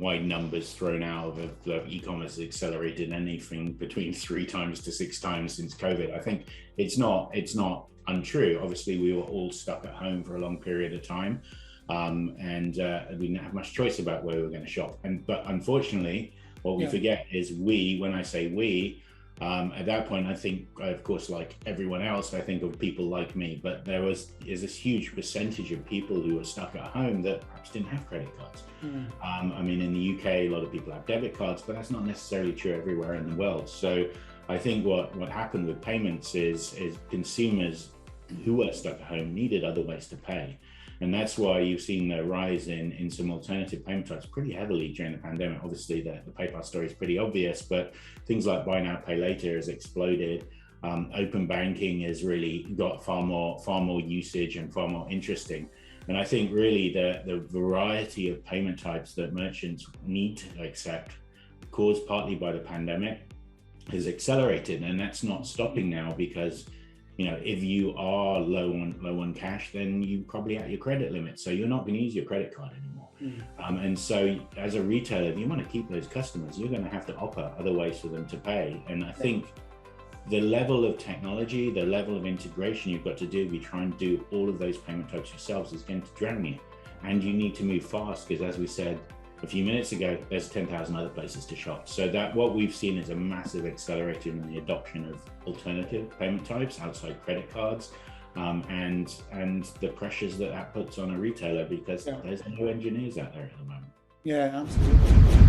wide numbers thrown out of e-commerce has accelerated anything between 3 times to 6 times since COVID. I think it's not untrue. Obviously, we were all stuck at home for a long period of time, and we didn't have much choice about where we were going to shop. But unfortunately, what we forget is when I say we, at that point, I think, of course, like everyone else, I think of people like me, but is this huge percentage of people who are stuck at home that perhaps didn't have credit cards. I mean, in the UK, a lot of people have debit cards, but that's not necessarily true everywhere in the world. So I think what happened with payments is consumers who were stuck at home needed other ways to pay. And that's why you've seen the rise in some alternative payment types pretty heavily during the pandemic. Obviously, the PayPal story is pretty obvious, but things like buy now, pay later has exploded. Open banking has really got far more usage and far more interesting. And I think really the variety of payment types that merchants need to accept, caused partly by the pandemic, has accelerated. And that's not stopping now because, you know, if you are low on cash, then you probably at your credit limit, so you're not going to use your credit card anymore. And so as a retailer, if you want to keep those customers, you're going to have to offer other ways for them to pay. And I think the level of technology, the level of integration you've got to do, if you try and do all of those payment types yourselves, is going to drown you. And you need to move fast because, as we said a few minutes ago, there's 10,000 other places to shop. So that what we've seen is a massive acceleration in the adoption of alternative payment types outside credit cards, and the pressures that puts on a retailer because there's no engineers out there at the moment. Yeah, absolutely.